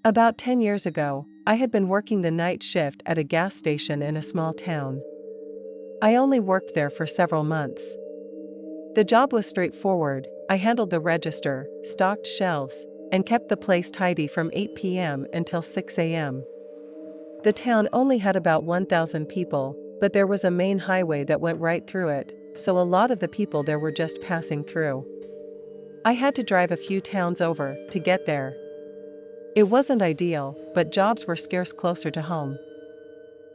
About 10 years ago, I had been working the night shift at a gas station in a small town. I only worked there for several months. The job was straightforward. I handled the register, stocked shelves, and kept the place tidy from 8 p.m. until 6 a.m. The town only had about 1,000 people, but there was a main highway that went right through it, so a lot of the people there were just passing through. I had to drive a few towns over to get there. It wasn't ideal, but jobs were scarce closer to home.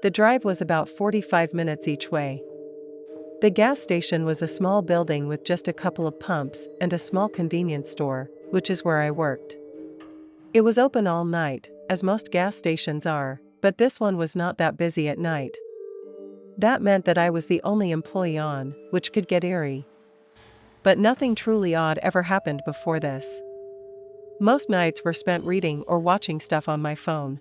The drive was about 45 minutes each way. The gas station was a small building with just a couple of pumps and a small convenience store, which is where I worked. It was open all night, as most gas stations are, but this one was not that busy at night. That meant that I was the only employee on, which could get eerie. But nothing truly odd ever happened before this. Most nights were spent reading or watching stuff on my phone.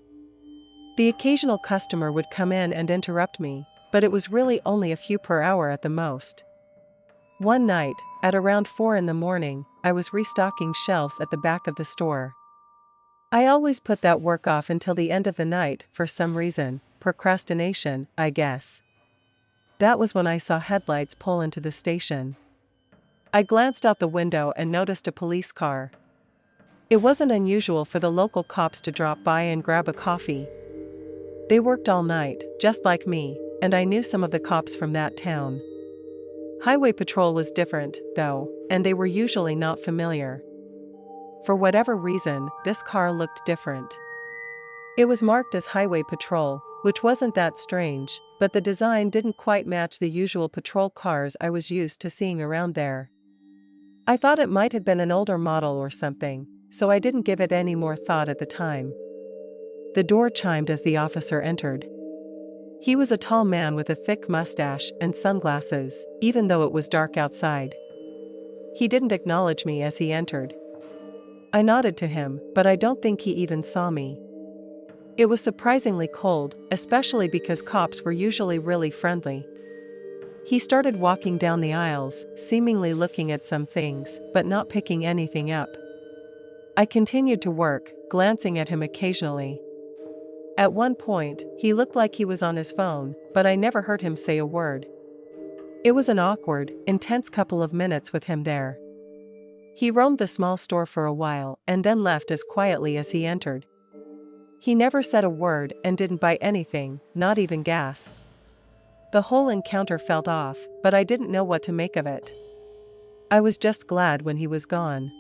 The occasional customer would come in and interrupt me, but it was really only a few per hour at the most. One night, at around 4 in the morning, I was restocking shelves at the back of the store. I always put that work off until the end of the night for some reason, procrastination, I guess. That was when I saw headlights pull into the station. I glanced out the window and noticed a police car. It wasn't unusual for the local cops to drop by and grab a coffee. They worked all night, just like me, and I knew some of the cops from that town. Highway patrol was different, though, and they were usually not familiar. For whatever reason, this car looked different. It was marked as highway patrol, which wasn't that strange, but the design didn't quite match the usual patrol cars I was used to seeing around there. I thought it might have been an older model or something, so I didn't give it any more thought at the time. The door chimed as the officer entered. He was a tall man with a thick mustache and sunglasses, even though it was dark outside. He didn't acknowledge me as he entered. I nodded to him, but I don't think he even saw me. It was surprisingly cold, especially because cops were usually really friendly. He started walking down the aisles, seemingly looking at some things, but not picking anything up. I continued to work, glancing at him occasionally. At one point, he looked like he was on his phone, but I never heard him say a word. It was an awkward, intense couple of minutes with him there. He roamed the small store for a while and then left as quietly as he entered. He never said a word and didn't buy anything, not even gas. The whole encounter felt off, but I didn't know what to make of it. I was just glad when he was gone.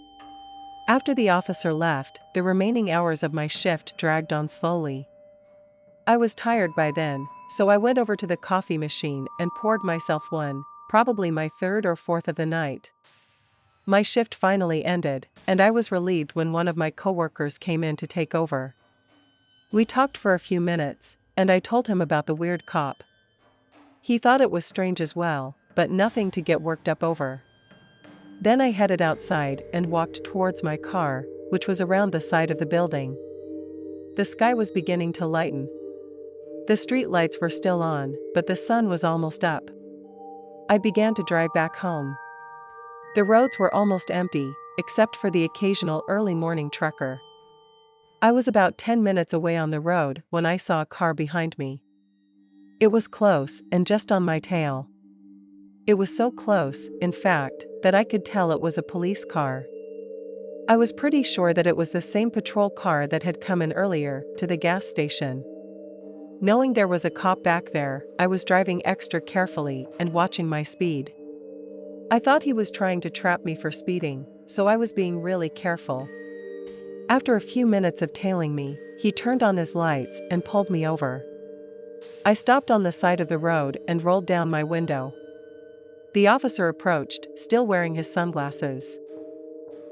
After the officer left, the remaining hours of my shift dragged on slowly. I was tired by then, so I went over to the coffee machine and poured myself one, probably my third or fourth of the night. My shift finally ended, and I was relieved when one of my coworkers came in to take over. We talked for a few minutes, and I told him about the weird cop. He thought it was strange as well, but nothing to get worked up over. Then I headed outside and walked towards my car, which was around the side of the building. The sky was beginning to lighten. The street lights were still on, but the sun was almost up. I began to drive back home. The roads were almost empty, except for the occasional early morning trucker. I was about 10 minutes away on the road when I saw a car behind me. It was close and just on my tail. It was so close, in fact, that I could tell it was a police car. I was pretty sure that it was the same patrol car that had come in earlier to the gas station. Knowing there was a cop back there, I was driving extra carefully and watching my speed. I thought he was trying to trap me for speeding, so I was being really careful. After a few minutes of tailing me, he turned on his lights and pulled me over. I stopped on the side of the road and rolled down my window. The officer approached, still wearing his sunglasses.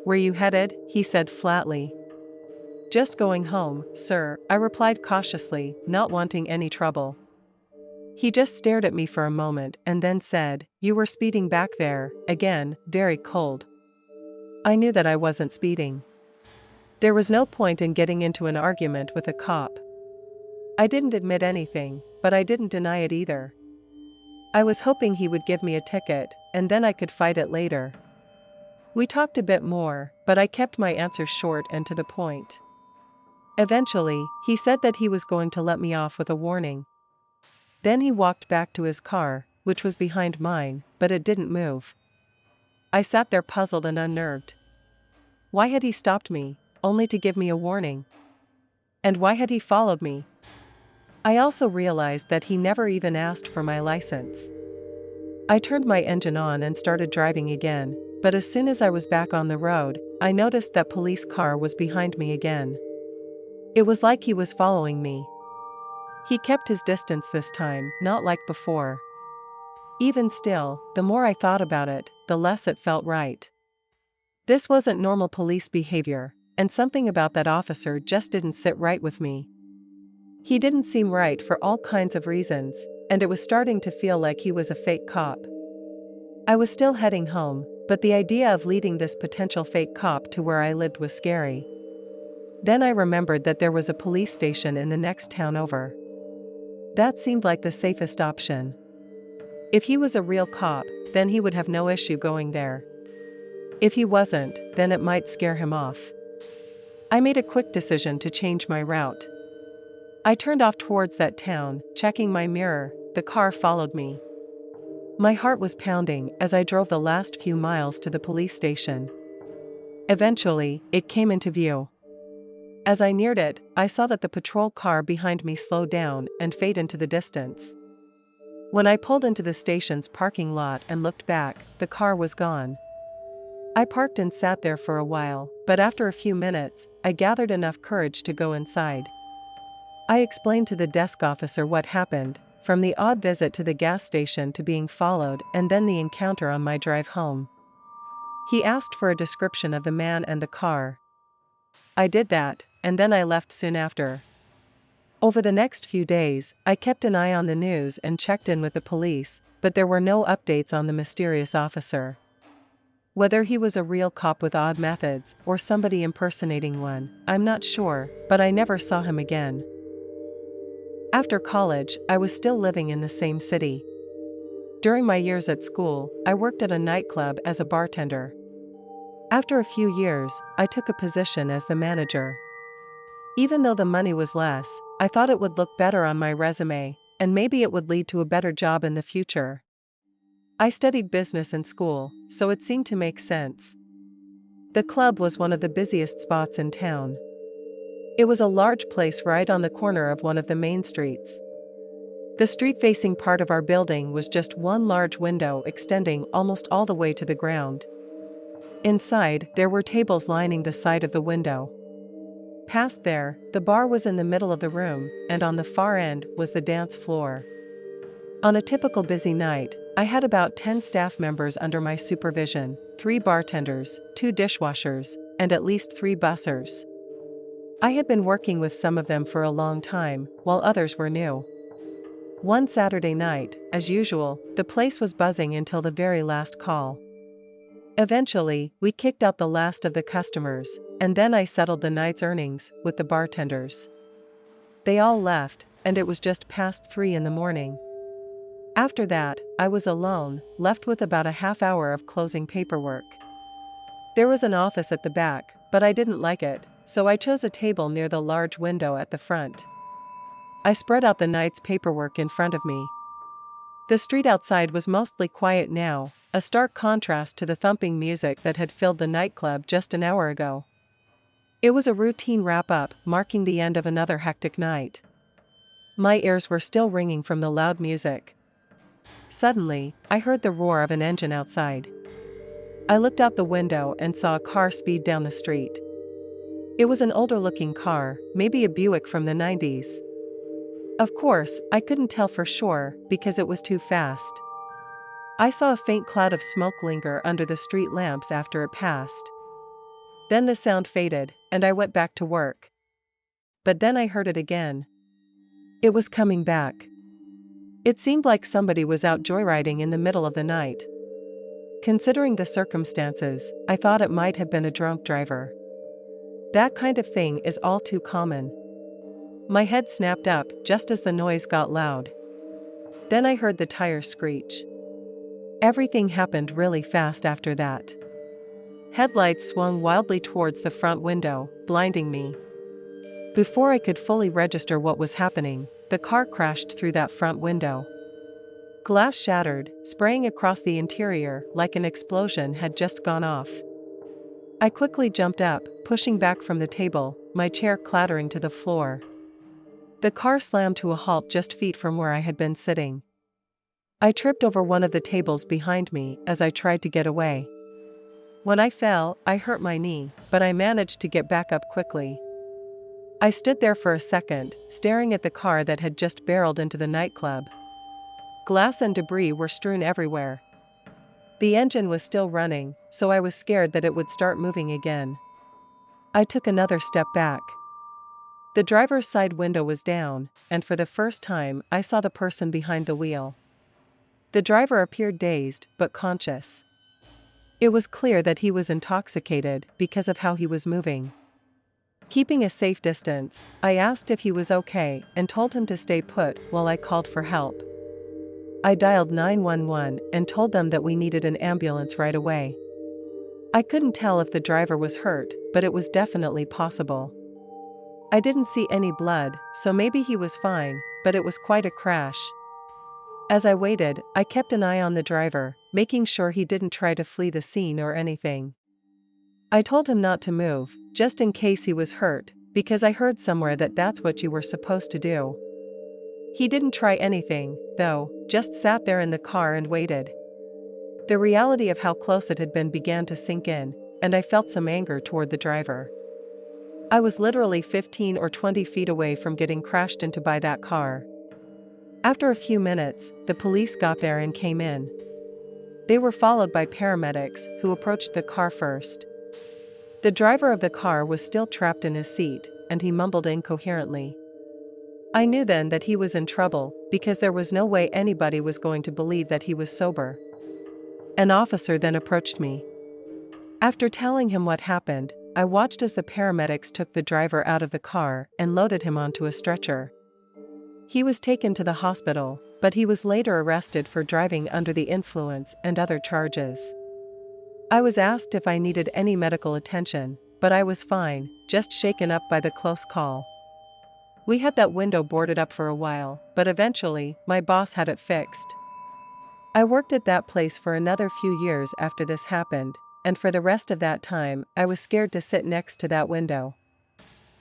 "Where you headed?" he said flatly. "Just going home, sir," I replied cautiously, not wanting any trouble. He just stared at me for a moment and then said, "You were speeding back there," again, very cold. I knew that I wasn't speeding. There was no point in getting into an argument with a cop. I didn't admit anything, but I didn't deny it either. I was hoping he would give me a ticket, and then I could fight it later. We talked a bit more, but I kept my answers short and to the point. Eventually, he said that he was going to let me off with a warning. Then he walked back to his car, which was behind mine, but it didn't move. I sat there puzzled and unnerved. Why had he stopped me, only to give me a warning? And why had he followed me? I also realized that he never even asked for my license. I turned my engine on and started driving again, but as soon as I was back on the road, I noticed that police car was behind me again. It was like he was following me. He kept his distance this time, not like before. Even still, the more I thought about it, the less it felt right. This wasn't normal police behavior, and something about that officer just didn't sit right with me. He didn't seem right for all kinds of reasons, and it was starting to feel like he was a fake cop. I was still heading home, but the idea of leading this potential fake cop to where I lived was scary. Then I remembered that there was a police station in the next town over. That seemed like the safest option. If he was a real cop, then he would have no issue going there. If he wasn't, then it might scare him off. I made a quick decision to change my route. I turned off towards that town, checking my mirror. The car followed me. My heart was pounding as I drove the last few miles to the police station. Eventually, it came into view. As I neared it, I saw that the patrol car behind me slowed down and fade into the distance. When I pulled into the station's parking lot and looked back, the car was gone. I parked and sat there for a while, but after a few minutes, I gathered enough courage to go inside. I explained to the desk officer what happened, from the odd visit to the gas station to being followed and then the encounter on my drive home. He asked for a description of the man and the car. I did that, and then I left soon after. Over the next few days, I kept an eye on the news and checked in with the police, but there were no updates on the mysterious officer. Whether he was a real cop with odd methods or somebody impersonating one, I'm not sure, but I never saw him again. After college, I was still living in the same city. During my years at school, I worked at a nightclub as a bartender. After a few years, I took a position as the manager. Even though the money was less, I thought it would look better on my resume, and maybe it would lead to a better job in the future. I studied business in school, so it seemed to make sense. The club was one of the busiest spots in town. It was a large place right on the corner of one of the main streets. The street-facing part of our building was just one large window extending almost all the way to the ground. Inside, there were tables lining the side of the window. Past there, the bar was in the middle of the room, and on the far end was the dance floor. On a typical busy night, I had about 10 staff members under my supervision, 3 bartenders, 2 dishwashers, and at least 3 bussers. I had been working with some of them for a long time, while others were new. One Saturday night, as usual, the place was buzzing until the very last call. Eventually, we kicked out the last of the customers, and then I settled the night's earnings with the bartenders. They all left, and it was just past 3 in the morning. After that, I was alone, left with about a half hour of closing paperwork. There was an office at the back, but I didn't like it, so I chose a table near the large window at the front. I spread out the night's paperwork in front of me. The street outside was mostly quiet now, a stark contrast to the thumping music that had filled the nightclub just an hour ago. It was a routine wrap-up, marking the end of another hectic night. My ears were still ringing from the loud music. Suddenly, I heard the roar of an engine outside. I looked out the window and saw a car speed down the street. It was an older-looking car, maybe a Buick from the 90s. Of course, I couldn't tell for sure, because it was too fast. I saw a faint cloud of smoke linger under the street lamps after it passed. Then the sound faded, and I went back to work. But then I heard it again. It was coming back. It seemed like somebody was out joyriding in the middle of the night. Considering the circumstances, I thought it might have been a drunk driver. That kind of thing is all too common. My head snapped up just as the noise got loud. Then I heard the tires screech. Everything happened really fast after that. Headlights swung wildly towards the front window, blinding me. Before I could fully register what was happening, the car crashed through that front window. Glass shattered, spraying across the interior like an explosion had just gone off. I quickly jumped up, pushing back from the table, my chair clattering to the floor. The car slammed to a halt just feet from where I had been sitting. I tripped over one of the tables behind me as I tried to get away. When I fell, I hurt my knee, but I managed to get back up quickly. I stood there for a second, staring at the car that had just barreled into the nightclub. Glass and debris were strewn everywhere. The engine was still running, so I was scared that it would start moving again. I took another step back. The driver's side window was down, and for the first time, I saw the person behind the wheel. The driver appeared dazed, but conscious. It was clear that he was intoxicated because of how he was moving. Keeping a safe distance, I asked if he was okay and told him to stay put while I called for help. I dialed 911 and told them that we needed an ambulance right away. I couldn't tell if the driver was hurt, but it was definitely possible. I didn't see any blood, so maybe he was fine, but it was quite a crash. As I waited, I kept an eye on the driver, making sure he didn't try to flee the scene or anything. I told him not to move, just in case he was hurt, because I heard somewhere that that's what you were supposed to do. He didn't try anything, though, just sat there in the car and waited. The reality of how close it had been began to sink in, and I felt some anger toward the driver. I was literally 15 or 20 feet away from getting crashed into by that car. After a few minutes, the police got there and came in. They were followed by paramedics, who approached the car first. The driver of the car was still trapped in his seat, and he mumbled incoherently. I knew then that he was in trouble, because there was no way anybody was going to believe that he was sober. An officer then approached me. After telling him what happened, I watched as the paramedics took the driver out of the car and loaded him onto a stretcher. He was taken to the hospital, but he was later arrested for driving under the influence and other charges. I was asked if I needed any medical attention, but I was fine, just shaken up by the close call. We had that window boarded up for a while, but eventually, my boss had it fixed. I worked at that place for another few years after this happened, and for the rest of that time, I was scared to sit next to that window.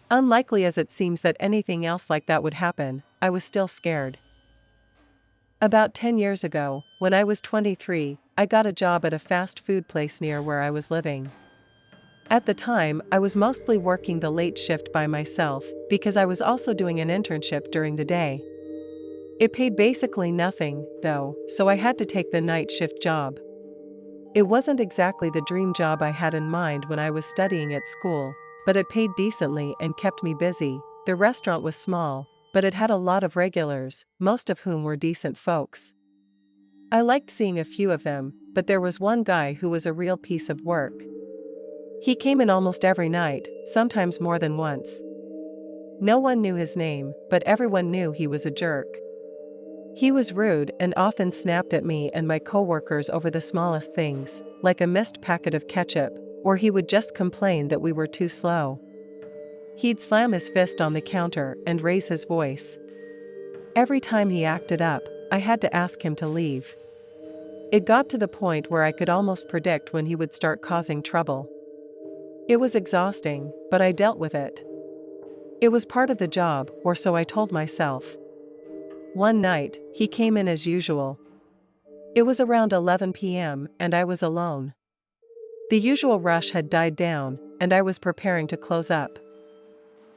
Unlikely as it seems that anything else like that would happen, I was still scared. About 10 years ago, when I was 23, I got a job at a fast food place near where I was living. At the time, I was mostly working the late shift by myself, because I was also doing an internship during the day. It paid basically nothing, though, so I had to take the night shift job. It wasn't exactly the dream job I had in mind when I was studying at school, but it paid decently and kept me busy. The restaurant was small, but it had a lot of regulars, most of whom were decent folks. I liked seeing a few of them, but there was one guy who was a real piece of work. He came in almost every night, sometimes more than once. No one knew his name, but everyone knew he was a jerk. He was rude and often snapped at me and my coworkers over the smallest things, like a missed packet of ketchup, or he would just complain that we were too slow. He'd slam his fist on the counter and raise his voice. Every time he acted up, I had to ask him to leave. It got to the point where I could almost predict when he would start causing trouble. It was exhausting, but I dealt with it. It was part of the job, or so I told myself. One night, he came in as usual. It was around 11 p.m., and I was alone. The usual rush had died down, and I was preparing to close up.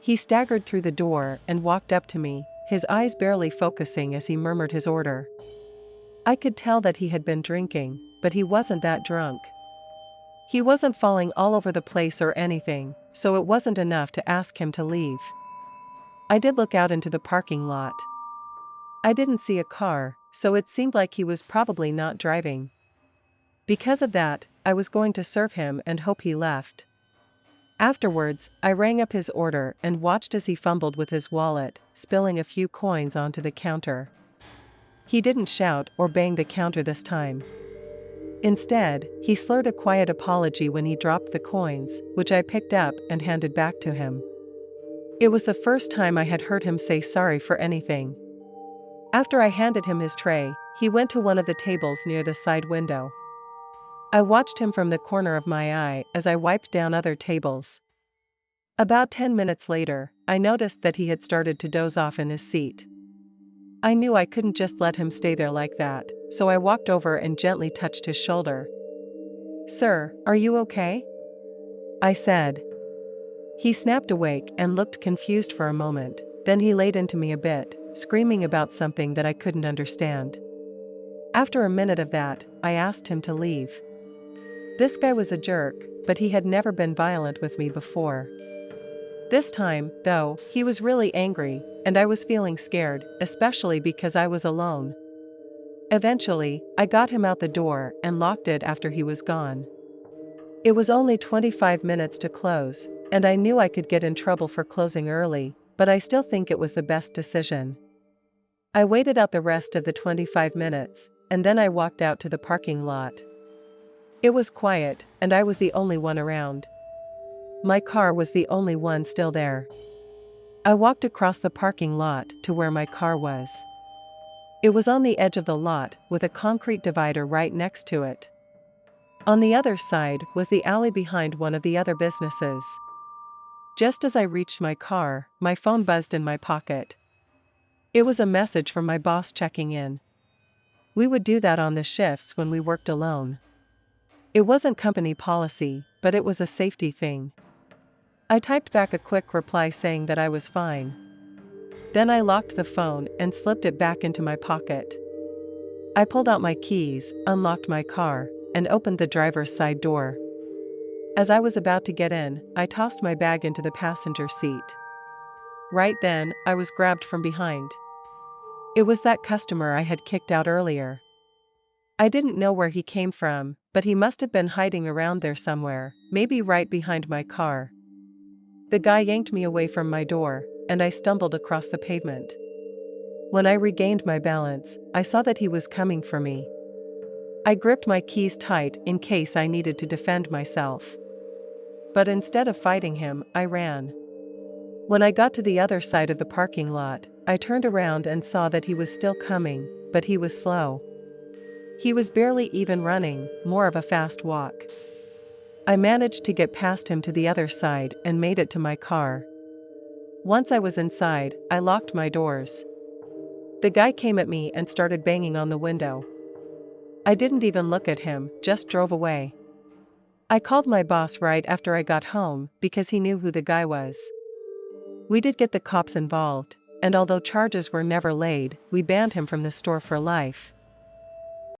He staggered through the door and walked up to me, his eyes barely focusing as he murmured his order. I could tell that he had been drinking, but he wasn't that drunk. He wasn't falling all over the place or anything, so it wasn't enough to ask him to leave. I did look out into the parking lot. I didn't see a car, so it seemed like he was probably not driving. Because of that, I was going to serve him and hope he left. Afterwards, I rang up his order and watched as he fumbled with his wallet, spilling a few coins onto the counter. He didn't shout or bang the counter this time. Instead, he slurred a quiet apology when he dropped the coins, which I picked up and handed back to him. It was the first time I had heard him say sorry for anything. After I handed him his tray, he went to one of the tables near the side window. I watched him from the corner of my eye as I wiped down other tables. About 10 minutes later, I noticed that he had started to doze off in his seat. I knew I couldn't just let him stay there like that, so I walked over and gently touched his shoulder. "Sir, are you okay?" I said. He snapped awake and looked confused for a moment, then he laid into me a bit, screaming about something that I couldn't understand. After a minute of that, I asked him to leave. This guy was a jerk, but he had never been violent with me before. This time, though, he was really angry, and I was feeling scared, especially because I was alone. Eventually, I got him out the door and locked it after he was gone. It was only 25 minutes to close, and I knew I could get in trouble for closing early, but I still think it was the best decision. I waited out the rest of the 25 minutes, and then I walked out to the parking lot. It was quiet, and I was the only one around. My car was the only one still there. I walked across the parking lot to where my car was. It was on the edge of the lot, with a concrete divider right next to it. On the other side was the alley behind one of the other businesses. Just as I reached my car, my phone buzzed in my pocket. It was a message from my boss checking in. We would do that on the shifts when we worked alone. It wasn't company policy, but it was a safety thing. I typed back a quick reply saying that I was fine. Then I locked the phone and slipped it back into my pocket. I pulled out my keys, unlocked my car, and opened the driver's side door. As I was about to get in, I tossed my bag into the passenger seat. Right then, I was grabbed from behind. It was that customer I had kicked out earlier. I didn't know where he came from, but he must have been hiding around there somewhere, maybe right behind my car. The guy yanked me away from my door, and I stumbled across the pavement. When I regained my balance, I saw that he was coming for me. I gripped my keys tight in case I needed to defend myself. But instead of fighting him, I ran. When I got to the other side of the parking lot, I turned around and saw that he was still coming, but he was slow. He was barely even running, more of a fast walk. I managed to get past him to the other side and made it to my car. Once I was inside, I locked my doors. The guy came at me and started banging on the window. I didn't even look at him, just drove away. I called my boss right after I got home because he knew who the guy was. We did get the cops involved, and although charges were never laid, we banned him from the store for life.